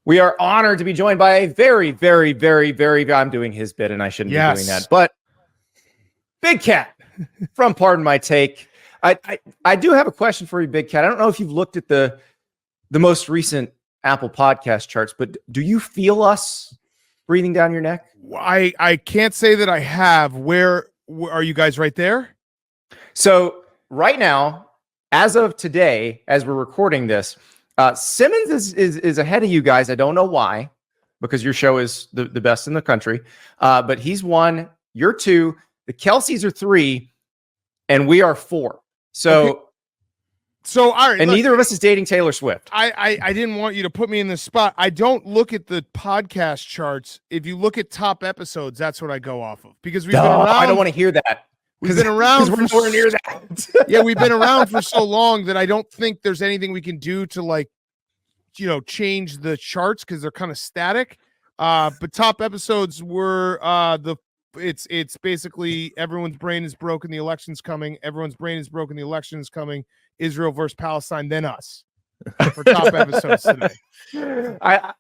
We are honored to be joined by a very, very, very, very, I'm doing his bit and I shouldn't be doing that, but Big Cat from Pardon My Take. I do have a question for you, Big Cat. I don't know if you've looked at the most recent Apple Podcast charts, but do you feel us breathing down your neck? I can't say that I have. Where are you guys right there? So right now, as of today, as we're recording this, Simmons is ahead of you guys. I don't know why, because your show is the best in the country. But he's 1, you're 2, the Kelseys are 3, and we are 4. So, okay. So all right, and neither of us is dating Taylor Swift. I didn't want you to put me in this spot. I don't look at the podcast charts. If you look at top episodes, that's what I go off of, because we've been around. I don't want to hear that. We've been around for nowhere near that. Yeah, we've been around for so long that I don't think there's anything we can do to change the charts, because they're kind of static. But top episodes were it's basically everyone's brain is broken, the election's coming. Everyone's brain is broken, the election is coming. Israel versus Palestine, then us for top episodes today.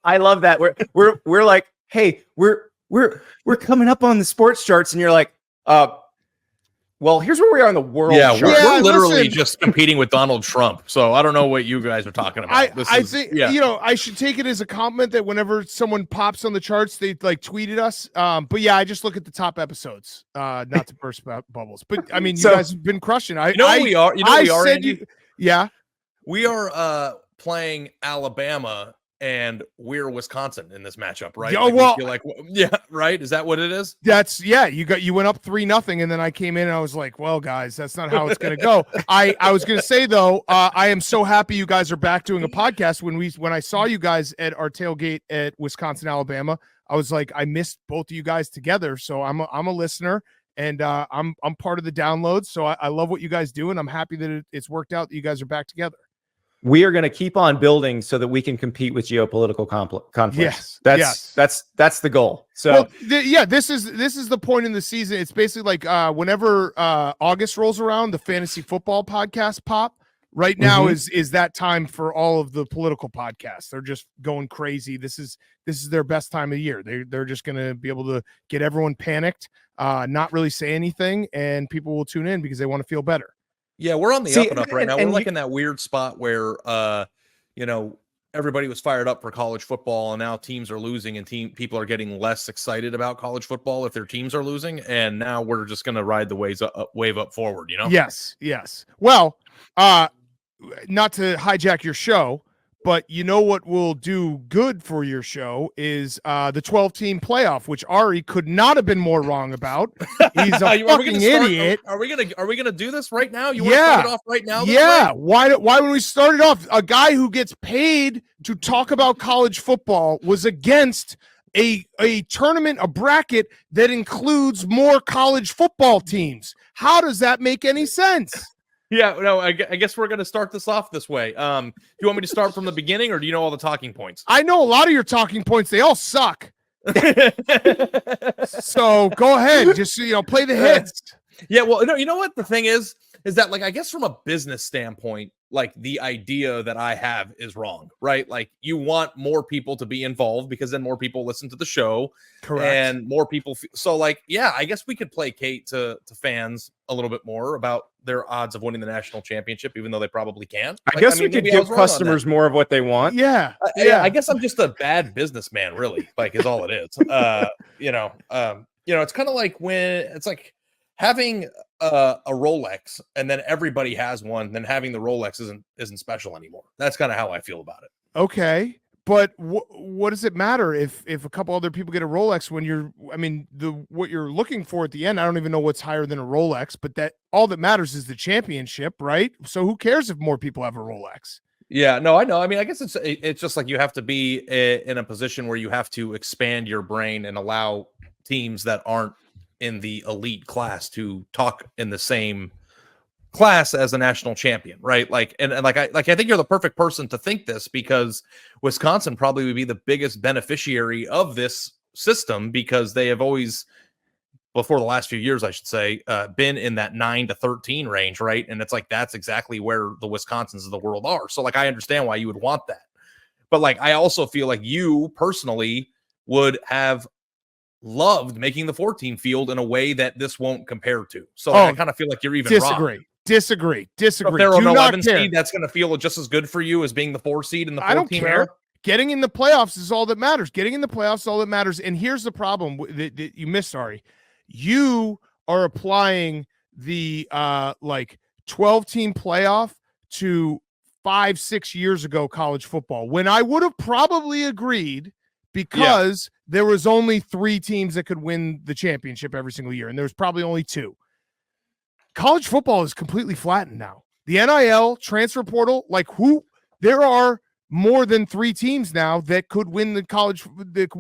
I love that. We're like, hey, we're coming up on the sports charts, and you're like, well, here's where we are in the world. Yeah, we're literally listen, just competing with Donald Trump. So I don't know what you guys are talking about. I think I should take it as a compliment that whenever someone pops on the charts, they tweeted us. But yeah, I just look at the top episodes, not to burst bubbles. But I mean, you guys have been crushing. We are. Andy? Yeah, we are playing Alabama, and we're Wisconsin in this matchup, right? Right? Is that what it is? You went up 3-0, and then I came in and I was like, well, guys, that's not how it's gonna go. I was gonna say though, I am so happy you guys are back doing a podcast. When I saw you guys at our tailgate at Wisconsin, Alabama, I was like, I missed both of you guys together. So I'm a listener, and I'm part of the downloads. So I love what you guys do, and I'm happy that it's worked out that you guys are back together. We are going to keep on building so that we can compete with geopolitical conflicts. That's the goal. So this is the point in the season. It's basically like whenever August rolls around, the fantasy football podcasts pop. Right now is that time for all of the political podcasts. They're just going crazy. This is their best time of year. They're just going to be able to get everyone panicked, not really say anything, and people will tune in because they want to feel better. Yeah, we're on the up and up right now. We're like in that weird spot where, everybody was fired up for college football, and now teams are losing, and people are getting less excited about college football if their teams are losing. And now we're just going to ride the wave up forward. Yes. Well, not to hijack your show, but you know what will do good for your show is the 12-team playoff, which Ari could not have been more wrong about. He's a fucking idiot. Are we gonna do this right now? You want to start it off right now? Yeah. Why when we started off, a guy who gets paid to talk about college football was against a tournament, a bracket that includes more college football teams? How does that make any sense? Yeah, no, I guess we're going to start this off this way. Do you want me to start from the beginning, or do you know all the talking points? I know a lot of your talking points. They all suck. So go ahead. Just, play the hits. Yeah, well, no, you know what the thing is that, I guess from a business standpoint, the idea that I have is wrong, right? You want more people to be involved because then more people listen to the show. Correct. And more people. I guess we could placate to fans a little bit more about their odds of winning the national championship, even though they probably can't. I guess we could give customers more of what they want. Yeah. I guess I'm just a bad businessman, really, is all it is. It's kind of like when it's like having a Rolex and then everybody has one, then having the Rolex isn't special anymore. That's kind of how I feel about it. Okay. But what does it matter if a couple other people get a Rolex when what you're looking for at the end? I don't even know what's higher than a Rolex, but that all that matters is the championship, right? So who cares if more people have a Rolex? Yeah, no, I know. I guess it's just like you have to be in a position where you have to expand your brain and allow teams that aren't in the elite class to talk in the same class as a national champion, right? I think you're the perfect person to think this, because Wisconsin probably would be the biggest beneficiary of this system, because they have always, before the last few years, I should say, been in that 9-13 range, right? And it's that's exactly where the Wisconsins of the world are. So I understand why you would want that. But like, I also feel like you personally would have loved making the 14 field in a way that this won't compare to. So I kind of feel like you're even wrong. Disagree. So if they're an 11 seed, that's going to feel just as good for you as being the 4 seed in the 14 I don't care. era? Getting in the playoffs is all that matters. And here's the problem that you missed, Ari. You are applying the 12-team playoff to 5-6 years ago college football, when I would have probably agreed, because there was only 3 teams that could win the championship every single year, and there was probably only 2. College football is completely flattened now. The NIL, transfer portal, there are more than 3 teams now that could win the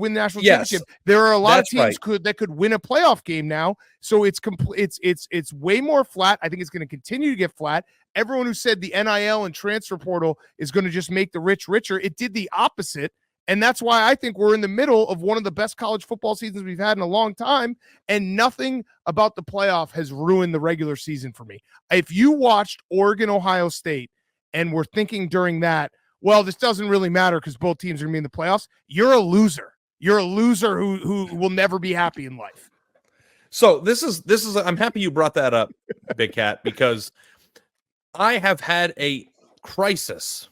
national championship. There are a lot of teams that could win a playoff game now. So it's way more flat. I think it's going to continue to get flat. Everyone who said the NIL and transfer portal is going to just make the rich richer, it did the opposite. And that's why I think we're in the middle of one of the best college football seasons we've had in a long time. And nothing about the playoff has ruined the regular season for me. If you watched Oregon, Ohio State, and were thinking during that, well, this doesn't really matter because both teams are going to be in the playoffs, you're a loser. You're a loser who will never be happy in life. So this is I'm happy you brought that up, Big Cat, because I have had a crisis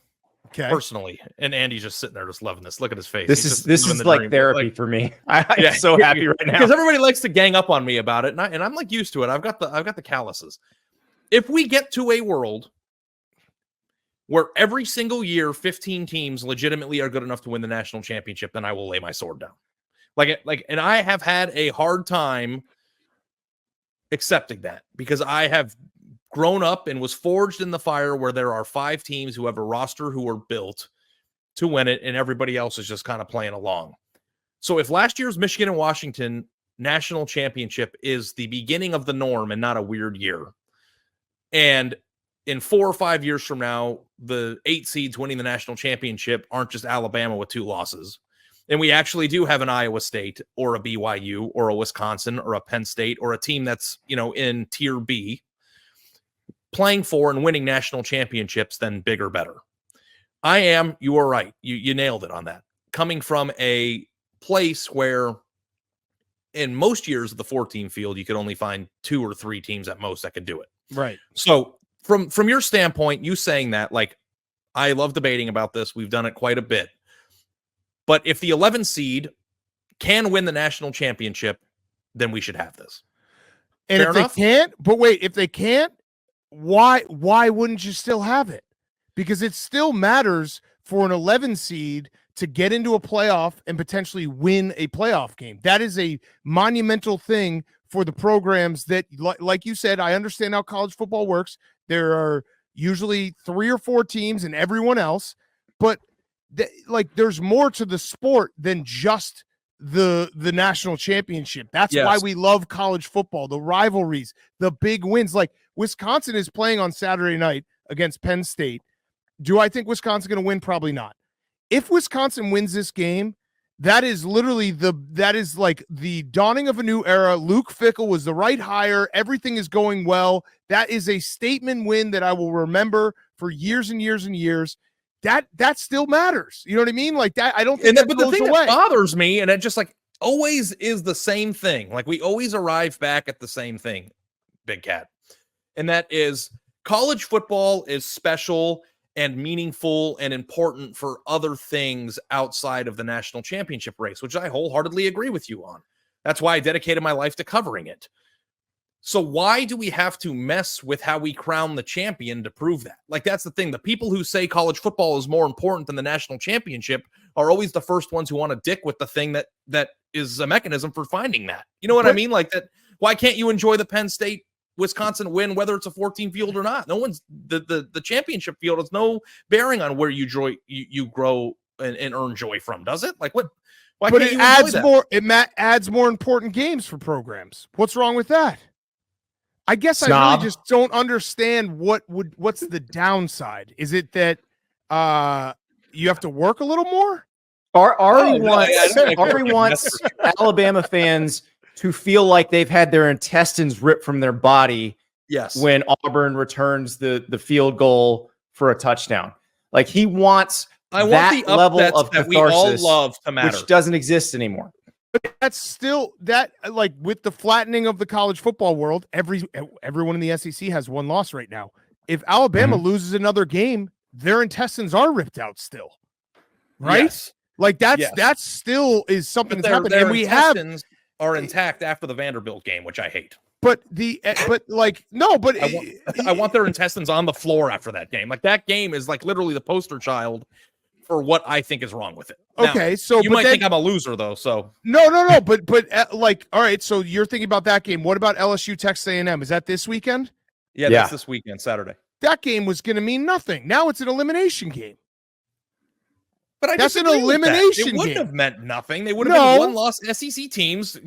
personally, and Andy's just sitting there just loving this. Look at his face. This is like therapy for me. I'm so happy right now because everybody likes to gang up on me about it, and I'm like used to it. I've got the calluses. If we get to a world where every single year 15 teams legitimately are good enough to win the national championship, then I will lay my sword down. And I have had a hard time accepting that, because I have grown up and was forged in the fire where there are 5 teams who have a roster who are built to win it, and everybody else is just kind of playing along. So if last year's Michigan and Washington national championship is the beginning of the norm and not a weird year, and in 4 or 5 years from now, the 8 seeds winning the national championship aren't just Alabama with 2 losses, and we actually do have an Iowa State or a BYU or a Wisconsin or a Penn State or a team that's, in tier B playing for and winning national championships, then bigger, better. You are right. You nailed it on that. Coming from a place where in most years of the 14 field, you could only find 2 or 3 teams at most that could do it. Right. So from your standpoint, you saying that, I love debating about this. We've done it quite a bit. But if the 11 seed can win the national championship, then we should have this. And if they can't, why wouldn't you still have it? Because it still matters for an 11 seed to get into a playoff and potentially win a playoff game. That is a monumental thing for the programs that, like you said, I understand how college football works. There are usually 3 or 4 teams and everyone else, but there's more to the sport than just the national championship. That's why we love college football, the rivalries, the big wins. Like Wisconsin is playing on Saturday night against Penn State. Do I think Wisconsin's going to win? Probably not. If Wisconsin wins this game, that is literally the dawning of a new era. Luke Fickell was the right hire. Everything is going well. That is a statement win that I will remember for years and years and years. That still matters. You know what I mean? Like that. I don't think that goes away. That bothers me, and it just always is the same thing. We always arrive back at the same thing, Big Cat. And that is college football is special and meaningful and important for other things outside of the national championship race, which I wholeheartedly agree with you on. That's why I dedicated my life to covering it. So why do we have to mess with how we crown the champion to prove that? That's the thing. The people who say college football is more important than the national championship are always the first ones who want to dick with the thing that is a mechanism for finding that. You know what I mean? Why can't you enjoy the Penn State-Wisconsin win, whether it's a 14 field or not? No one's the championship field has no bearing on where you grow and earn joy from, does it? What? Why but can't it you adds that? more. It adds more important games for programs. What's wrong with that? I guess I really just don't understand what's the downside. Is it that you have to work a little more? Ari wants Alabama fans to feel like they've had their intestines ripped from their body. Yes. When Auburn returns the field goal for a touchdown. He wants I want that the level upsets of that we all catharsis, love to matter, which doesn't exist anymore. But that's still that, like, with the flattening of the college football world, everyone in the SEC has one loss right now. If Alabama loses another game, their intestines are ripped out still, right? Yes. Like that's still is something that's happened, and we have are intact after the Vanderbilt game, which I hate. But I want their intestines on the floor after that game. Like, that game is like literally the poster child for what I think is wrong with it. Okay, now, so you might think I'm a loser though. So no, but like, all right. So you're thinking about that game. What about LSU-Texas A&M? Is that this weekend? Yeah, that's this weekend, Saturday. That game was going to mean nothing. Now it's an elimination game. But that's an elimination game. It wouldn't have meant nothing. They would have been one-loss SEC teams.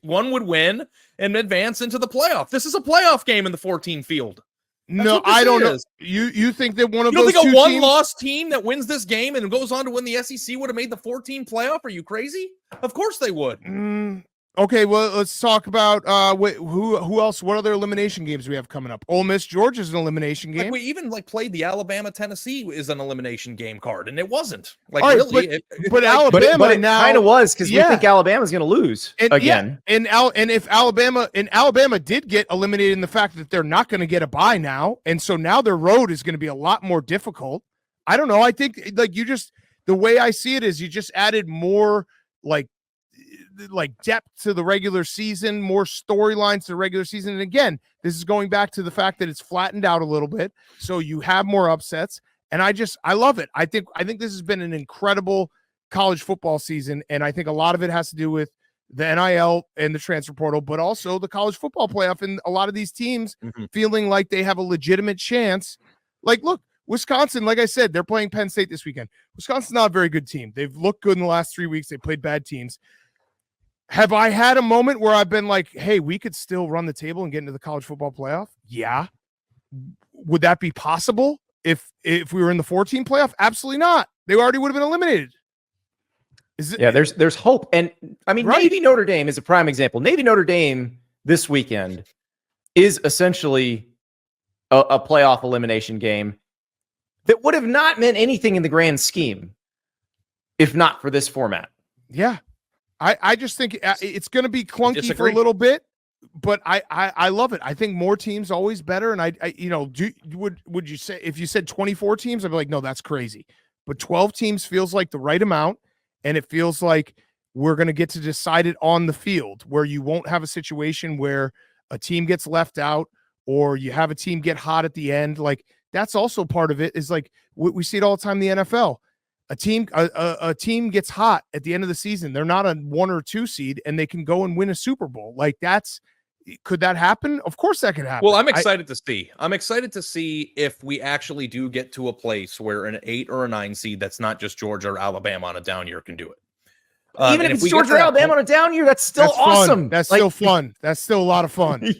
One would win and advance into the playoff. This is a playoff game in the 14 field. No, I don't know. You think that one of those think a one-loss team that wins this game and goes on to win the SEC would have made the 14 playoff? Are you crazy? Of course they would. Okay, well, let's talk about who else. What other elimination games we have coming up? Ole Miss Georgia is an elimination game. Like, we even played the Alabama Tennessee is an elimination game card, and it wasn't. Like, right, really, but Alabama but it now kind of was, because we think Alabama's going to lose again. Yeah, and if Alabama did get eliminated in the fact that they're not going to get a bye now, and so now their road is going to be a lot more difficult. I don't know. I think the way I see it is you just added more like depth to the regular season, more storylines to the regular season. And again, this is going back to the fact that it's flattened out a little bit, so you have more upsets. And I love it. I think this has been an incredible college football season, and I think a lot of it has to do with the NIL and the transfer portal, but also the college football playoff and a lot of these teams feeling like they have a legitimate chance. Like, look, Wisconsin, like I said, they're playing Penn State this weekend. Wisconsin's not a very good team. They've looked good in the last 3 weeks. They played bad teams. Have I had a moment where I've been like, hey, we could still run the table and get into the college football playoff? Yeah. Would that be possible if we were in the 14 playoff? Absolutely not. They already would have been eliminated. There's hope. And I mean, Navy-Notre Dame is a prime example. Navy-Notre Dame this weekend is essentially a playoff elimination game that would have not meant anything in the grand scheme if not for this format. Yeah. I just think it's going to be clunky for a little bit, but I love it. I think more teams always better. And would you say, if you said 24 teams, I'd be like, no, that's crazy. But 12 teams feels like the right amount, and it feels like we're going to get to decide it on the field, where you won't have a situation where a team gets left out or you have a team get hot at the end. Like, that's also part of it. Is like we see it all the time in the NFL. A team gets hot at the end of the season. They're not a 1 or 2 seed, and they can go and win a Super Bowl. Like, could that happen? Of course that could happen. Well, I'm excited to see. I'm excited to see if we actually do get to a place where an 8 or a 9 seed that's not just Georgia or Alabama on a down year can do it. Even if it's Georgia or Alabama on a down year, that's still awesome. That's still fun. That's still a lot of fun.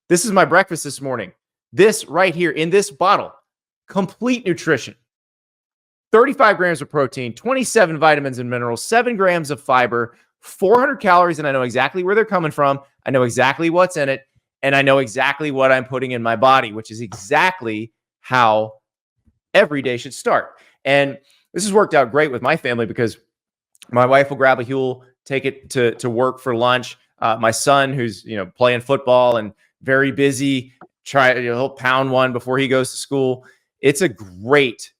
This is my breakfast this morning. This right here in this bottle. Complete nutrition, 35 grams of protein, 27 vitamins and minerals, 7 grams of fiber, 400 calories. And I know exactly where they're coming from. I know exactly what's in it. And I know exactly what I'm putting in my body, which is exactly how every day should start. And this has worked out great with my family because my wife will grab a Huel, take it to work for lunch. My son, who's, playing football and very busy, he'll pound one before he goes to school. It's a great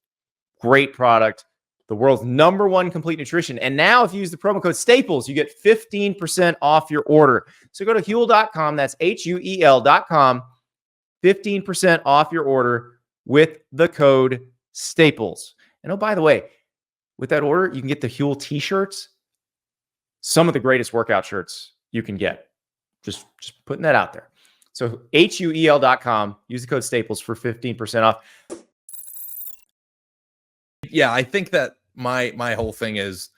product. The world's #1 complete nutrition. And now if you use the promo code STAPLES, you get 15% off your order. So go to HUEL-dot.com. That's HUEL.com. 15% off your order with the code STAPLES. And oh, by the way, with that order, you can get the Huel t-shirts. Some of the greatest workout shirts you can get. Just putting that out there. So HUEL.com. Use the code STAPLES for 15% off. Yeah, I think that my whole thing is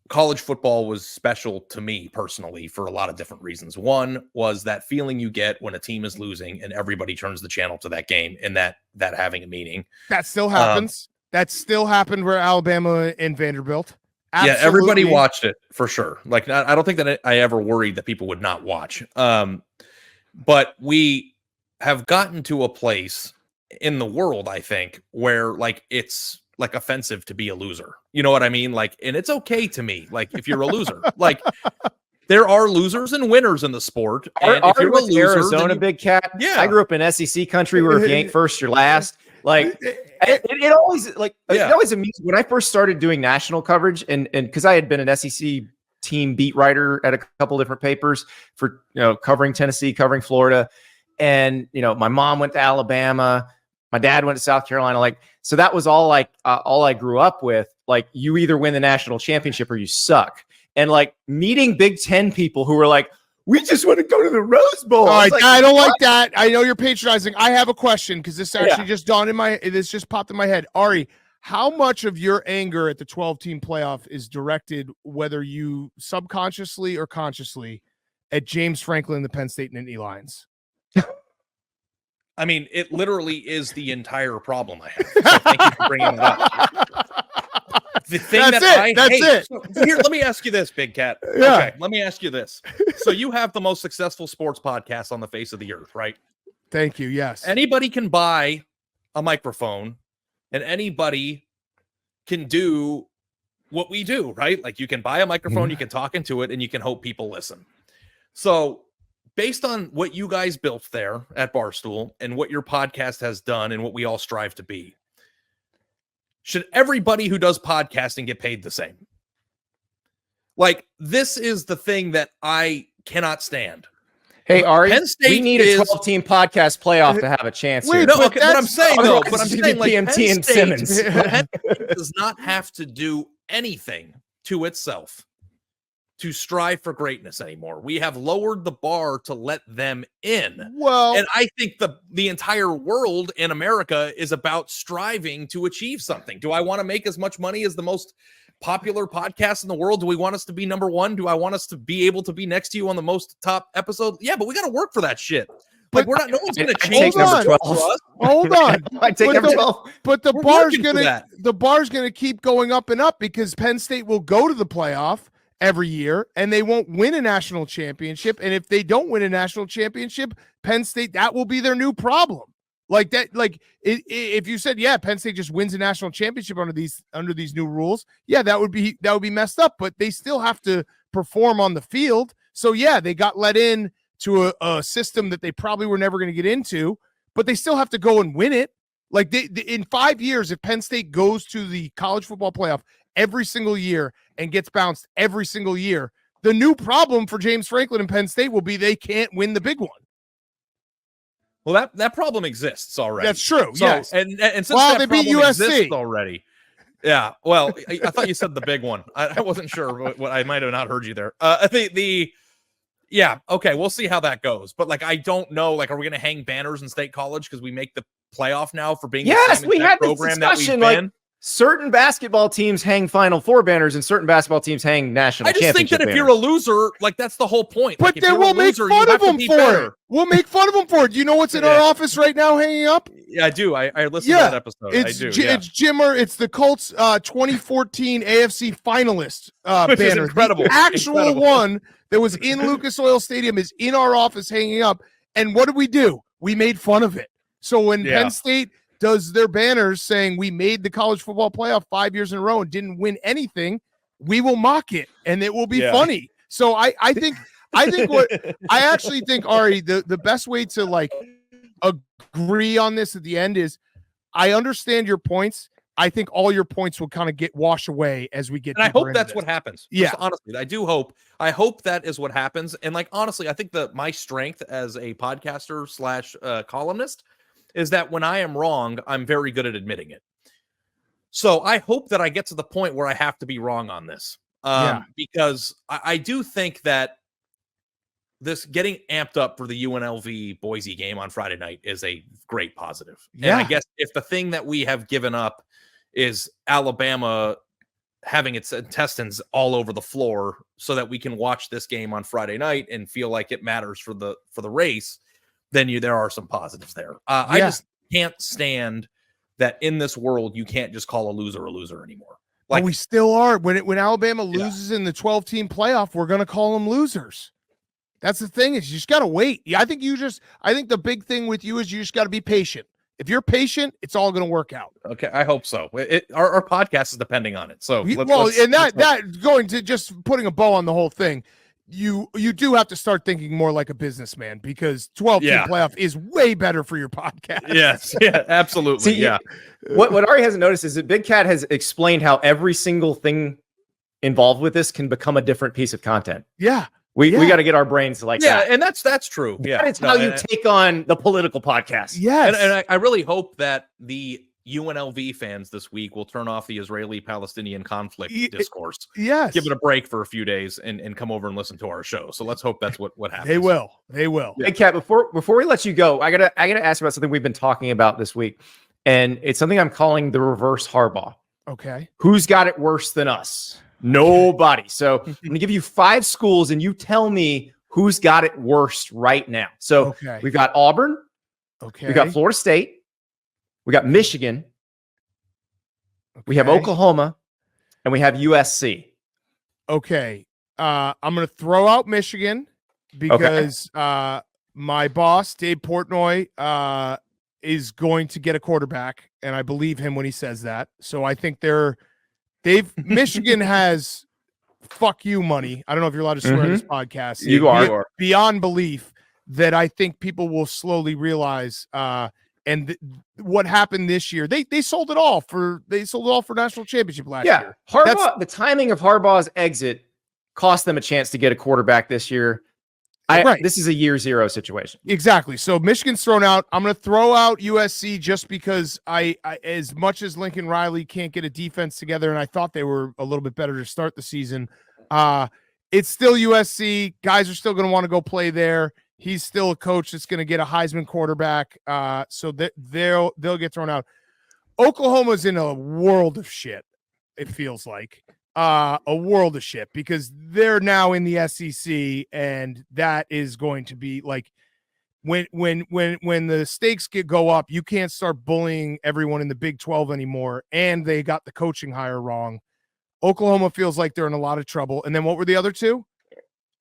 college football was special to me personally for a lot of different reasons. One was that feeling you get when a team is losing and everybody turns the channel to that game, and that having a meaning. That still happens. That still happened where Alabama and Vanderbilt. Absolutely. Yeah, everybody watched it for sure. Like, I don't think that I ever worried that people would not watch. But we have gotten to a place in the world, I think, where like it's like offensive to be a loser. You know what I mean? Like, and it's okay to me. Like, if you're a loser, like there are losers and winners in the sport. And if you're a loser, Arizona, Big Cat. Yeah, I grew up in SEC country where if you ain't first, you're last. Like it always it always amused when I first started doing national coverage, and because I had been an SEC team beat writer at a couple different papers for covering Tennessee, covering Florida, and my mom went to Alabama. My dad went to South Carolina. Like, so that was all I grew up with. Like, you either win the national championship or you suck. And like meeting Big Ten people who were like, we just want to go to the Rose Bowl. All right, I don't like that. I know you're patronizing. I have a question because this actually just dawned in this just popped in my head. Ari, how much of your anger at the 12-team playoff is directed, whether you subconsciously or consciously, at James Franklin, the Penn State Nittany Lions? I mean, it literally is the entire problem I have. So thank you for bringing it up. The thing That's it. So here, let me ask you this, Big Cat. Yeah. Okay, let me ask you this. So you have the most successful sports podcast on the face of the earth, right? Thank you. Yes. Anybody can buy a microphone and anybody can do what we do, right? Like, you can buy a microphone, you can talk into it, and you can hope people listen. So based on what you guys built there at Barstool and what your podcast has done and what we all strive to be, should everybody who does podcasting get paid the same? Like, this is the thing that I cannot stand. Hey, Ari, we need a 12-team podcast playoff to have a chance here. No, okay, but I'm saying, though, like, PMT and Simmons. Penn State does not have to do anything to itself to strive for greatness anymore. We have lowered the bar to let them in. Well, and I think the entire world in America is about striving to achieve something. Do I want to make as much money as the most popular podcast in the world? Do we want us to be number one? Do I want us to be able to be next to you on the most top episode? Yeah, but we got to work for that shit. Like, we're not. No one's going to change number 12 for us. Hold on. I take number 12. But the bar's gonna keep going up and up because Penn State will go to the playoff every year and they won't win a national championship. And if they don't win a national championship, Penn State, that will be their new problem. Like that, like if you said, yeah, Penn State just wins a national championship under these new rules, yeah, that would be messed up, but they still have to perform on the field. So yeah, they got let in to a system that they probably were never going to get into, but they still have to go and win it. Like in 5 years, if Penn State goes to the college football playoff every single year and gets bounced every single year, the new problem for James Franklin and Penn State will be they can't win the big one. Well, that problem exists already. That's true. So, yes. And since that they beat USC already. Yeah. Well, I thought you said the big one. I wasn't sure what I might have not heard you there. Yeah. Okay. We'll see how that goes. But like, I don't know. Like, are we going to hang banners in State College because we make the playoff now for being the same we had program this discussion. Like, certain basketball teams hang Final Four banners and certain basketball teams hang national championship I just think that if you're a loser, like, that's the whole point. But like, then we'll make fun of them for it. We'll make fun of them for it. Do you know what's in our office right now hanging up? Yeah, I do. I listened to that episode. It's It's Jimmer. It's the Colts 2014 AFC finalist which banner. Is incredible. The actual one that was in Lucas Oil Stadium is in our office hanging up. And what did we do? We made fun of it. So when Penn State does their banners saying we made the college football playoff 5 years in a row and didn't win anything, we will mock it and it will be funny. So I think what I actually think, Ari, the best way to like agree on this at the end is I understand your points. I think all your points will kind of get washed away as we get. And I hope that's what happens. Yeah, just honestly, I do hope. I hope that is what happens. And like, honestly, I think my strength as a podcaster / columnist is that when I am wrong, I'm very good at admitting it. So I hope that I get to the point where I have to be wrong on this. Because I do think that this getting amped up for the UNLV Boise game on Friday night is a great positive. And I guess if the thing that we have given up is Alabama having its intestines all over the floor so that we can watch this game on Friday night and feel like it matters for the race, then there are some positives there. I just can't stand that in this world you can't just call a loser anymore. Like, we still are. When Alabama loses in the 12-team playoff, we're going to call them losers. That's the thing, is you just got to wait. I think the big thing with you is you just got to be patient. If you're patient, it's all going to work out. Okay, I hope so. Our podcast is depending on it. So going to just putting a bow on the whole thing, you do have to start thinking more like a businessman, because 12-team playoff is way better for your podcast. Yes, yeah, absolutely. See, what Ari hasn't noticed is that Big Cat has explained how every single thing involved with this can become a different piece of content. Yeah. We got to get our brains like that. Yeah, and that's true. Yeah, that's how you take on the political podcast. Yes, and I really hope that the UNLV fans this week will turn off the Israeli-Palestinian conflict discourse. Yes, give it a break for a few days and come over and listen to our show. So let's hope that's what happens. They will. Hey, Kat, before we let you go, I gotta ask about something we've been talking about this week, and it's something I'm calling the reverse Harbaugh. Okay, who's got it worse than us? Nobody. So I'm going to give you 5 schools and you tell me who's got it worst right now. So we've got Auburn. Okay. We got Florida State. We got Michigan. We have Oklahoma, and we have USC. Okay. I'm going to throw out Michigan because my boss, Dave Portnoy, is going to get a quarterback, and I believe him when he says that. So I think Michigan has fuck you money. I don't know if you're allowed to swear on this podcast. You are. Beyond belief that I think people will slowly realize. What happened this year? They sold it all for national championship last year. Harbaugh. The timing of Harbaugh's exit cost them a chance to get a quarterback this year. This is a year 0 situation. Exactly. So Michigan's thrown out. I'm going to throw out USC just because I as much as Lincoln Riley can't get a defense together, and I thought they were a little bit better to start the season. It's still USC. Guys are still going to want to go play there. He's still a coach that's going to get a Heisman quarterback. So they'll get thrown out. Oklahoma's in a world of shit. It feels like. A world of shit, because they're now in the SEC, and that is going to be like when the stakes go up, you can't start bullying everyone in the Big 12 anymore, and they got the coaching hire wrong. Oklahoma feels like they're in a lot of trouble. And then what were the other two?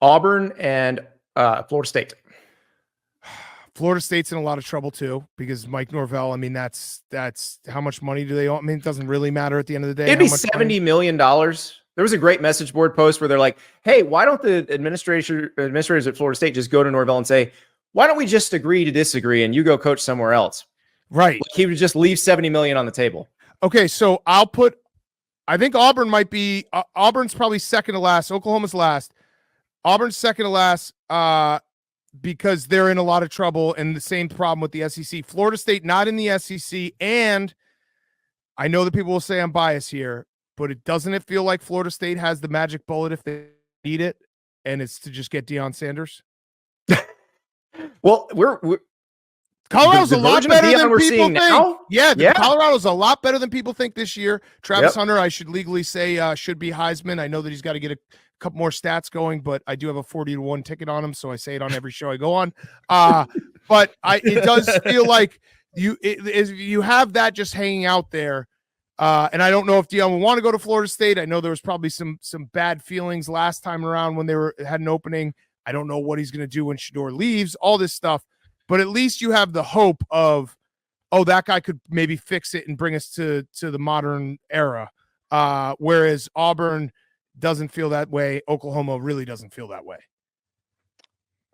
Auburn and Florida State. Florida State's in a lot of trouble too, because Mike Norvell, I mean, that's how much money do they owe? I mean, it doesn't really matter at the end of the day. It'd be $70 million. There was a great message board post where they're like, hey, why don't the administrators at Florida State just go to Norvell and say, why don't we just agree to disagree and you go coach somewhere else? Right. Like, he would just leave $70 million on the table. Okay, so I think Auburn might be, Auburn's probably second to last. Oklahoma's last. Auburn's second to last. Because they're in a lot of trouble, and the same problem with the SEC. Florida State not in the SEC, and I know that people will say I'm biased here, but doesn't it feel like Florida State has the magic bullet if they need it, and it's to just get Deion Sanders? Well, Colorado's a lot better than people think. Now? Yeah, Colorado's a lot better than people think this year. Travis Hunter, I should legally say, should be Heisman. I know that he's got to get a couple more stats going, but I do have a 40-1 ticket on him, so I say it on every show I go on. But it does feel like you have that just hanging out there. And I don't know if Deion will want to go to Florida State. I know there was probably some bad feelings last time around when they had an opening. I don't know what he's going to do when Shedeur leaves, all this stuff. But at least you have the hope of, that guy could maybe fix it and bring us to the modern era. Whereas Auburn doesn't feel that way. Oklahoma really doesn't feel that way.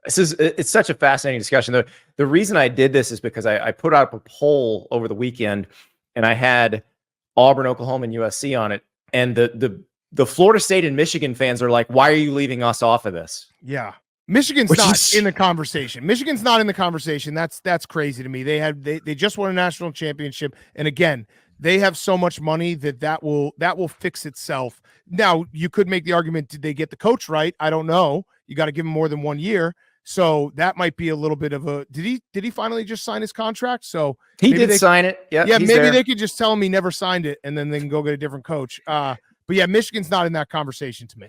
It's such a fascinating discussion. The reason I did this is because I put out a poll over the weekend, and I had Auburn, Oklahoma, and USC on it. And the Florida State and Michigan fans are like, why are you leaving us off of this? Yeah. Michigan's not in the conversation. Michigan's not in the conversation. That's crazy to me. They just won a national championship. And again, they have so much money that will fix itself. Now, you could make the argument, did they get the coach right? I don't know. You got to give him more than 1 year. So that might be a little bit of a, did he finally just sign his contract? So he did sign it. Yeah. Maybe they could just tell him he never signed it, and then they can go get a different coach. But yeah, Michigan's not in that conversation to me.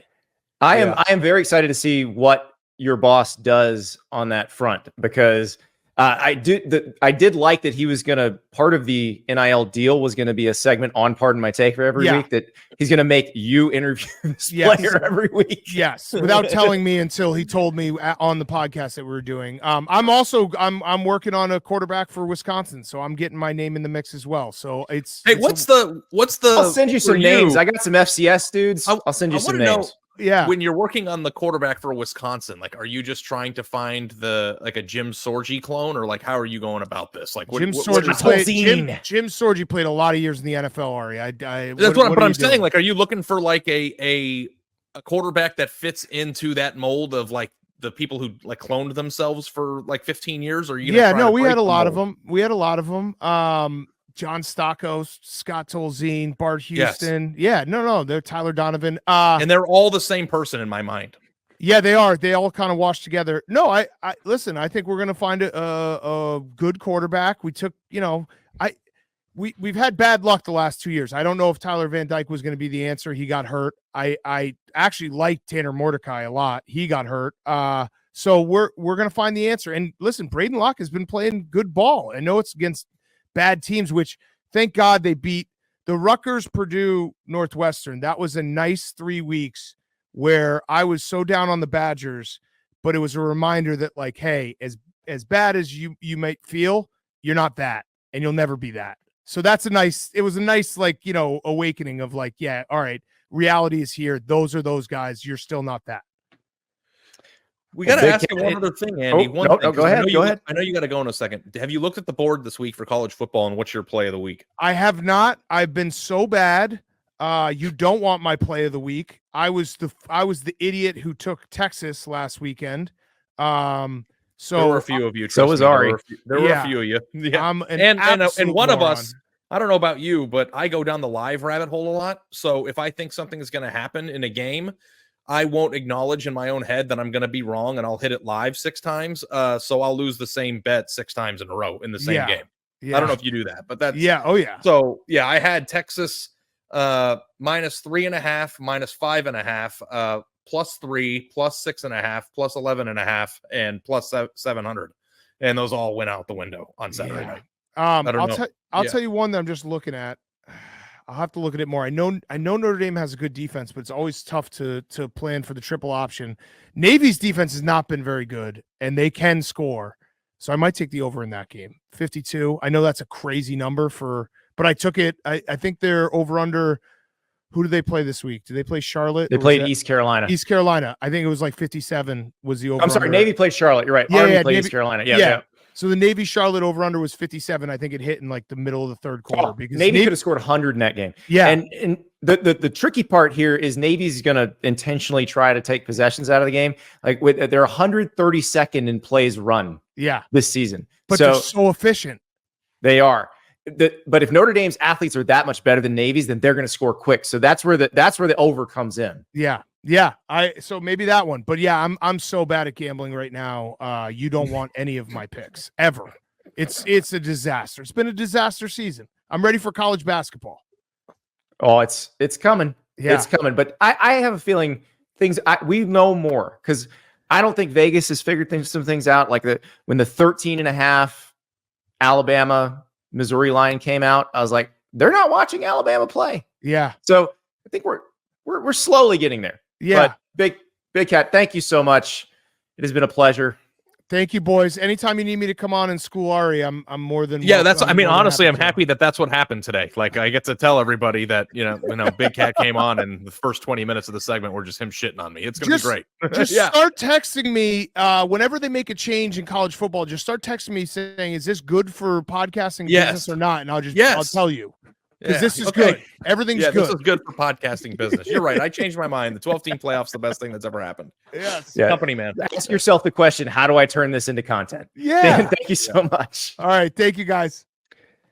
I am very excited to see what your boss does on that front, because I did like that he was gonna, part of the NIL deal was gonna be a segment on Pardon My Take for every week, that he's gonna make you interview this player every week. Yes, without telling me until he told me on the podcast that we were doing. I'm working on a quarterback for Wisconsin, so I'm getting my name in the mix as well. So what's the I'll send you some names. I got some FCS dudes. I'll send you some names. Yeah. When you're working on the quarterback for Wisconsin, like, are you just trying to find a Jim Sorgi clone, or like, how are you going about this? Like, Jim Sorgi played a lot of years in the NFL, Ari. That's what I'm saying. Like, are you looking for like a quarterback that fits into that mold of like the people who like cloned themselves for like 15 years? Or are you? We had a lot of them. John Stockos, Scott Tolzien, Bart Houston. Yes. Yeah, they're Tyler Donovan. And they're all the same person in my mind. Yeah, they are. They all kind of wash together. No, I listen, I think we're going to find a good quarterback. We took, we've had bad luck the last 2 years. I don't know if Tyler Van Dyke was going to be the answer. He got hurt. I actually liked Tanner Mordecai a lot. He got hurt. So we're going to find the answer. And listen, Braden Locke has been playing good ball. I know it's against bad teams, which thank God they beat the Rutgers, Purdue, Northwestern. That was a nice 3 weeks where I was so down on the Badgers, but it was a reminder that like, hey, as bad as you might feel, you're not that, and you'll never be that. So it was a nice, like, awakening of like, yeah, all right, reality is here. Those are those guys. You're still not that. We got to ask you one other thing, Andy. Go ahead. I know you got to go in a second. Have you looked at the board this week for college football, and what's your play of the week? I have not. I've been so bad. You don't want my play of the week. I was the idiot who took Texas last weekend. So there were a few of you. So was Ari. There were a few of you. Yeah. And one of us, I don't know about you, but I go down the live rabbit hole a lot. So if I think something is going to happen in a game, I won't acknowledge in my own head that I'm going to be wrong, and I'll hit it live 6 times. So I'll lose the same bet 6 times in a row in the same game. Yeah. I don't know if you do that, but that's Oh yeah. So yeah, I had Texas -3.5, -5.5, +3, +6.5, +11.5, and +700, and those all went out the window on Saturday night. I'll tell you one that I'm just looking at. I'll have to look at it more. I know Notre Dame has a good defense, but it's always tough to plan for the triple option. Navy's defense has not been very good, and they can score. So I might take the over in that game. 52. I know that's a crazy number but I took it. I think they're over under. Who do they play this week? Do they play Charlotte? They played East Carolina. East Carolina. I think it was like 57 was the over. I'm sorry, Navy played Charlotte. You're right. Army played East Carolina. Yeah. So the Navy Charlotte over under was 57. I think it hit in like the middle of the third quarter because Navy could have scored 100 in that game. Yeah. And the tricky part here is Navy's going to intentionally try to take possessions out of the game. Like they're 132nd in plays run. Yeah. This season. But they're so efficient. They are. But if Notre Dame's athletes are that much better than Navy's, then they're going to score quick. So that's where the over comes in. Yeah. So maybe that one. But yeah, I'm so bad at gambling right now. You don't want any of my picks ever. It's a disaster. It's been a disaster season. I'm ready for college basketball. Oh, it's coming. Yeah. It's coming. But I have a feeling we know more, because I don't think Vegas has figured some things out. Like when the 13.5 Alabama Missouri line came out, I was like, they're not watching Alabama play. Yeah. So I think we're slowly getting there. Yeah. But Big Cat, thank you so much. It has been a pleasure. Thank you, boys. Anytime you need me to come on and school Ari, I'm more than welcome. Honestly, I'm happy that that's what happened today. Like, I get to tell everybody that Big Cat came on, and the first 20 minutes of the segment were just him shitting on me. It's gonna be great. Just start texting me whenever they make a change in college football. Just start texting me saying, "Is this good for podcasting business or not?" And I'll tell you. Because this is good. Everything's good. This is good for podcasting business. You're right. I changed my mind. The 12-team playoff's the best thing that's ever happened. Yes. Yeah. Company man. Ask yourself the question, how do I turn this into content? Yeah. Thank you so much. All right. Thank you, guys.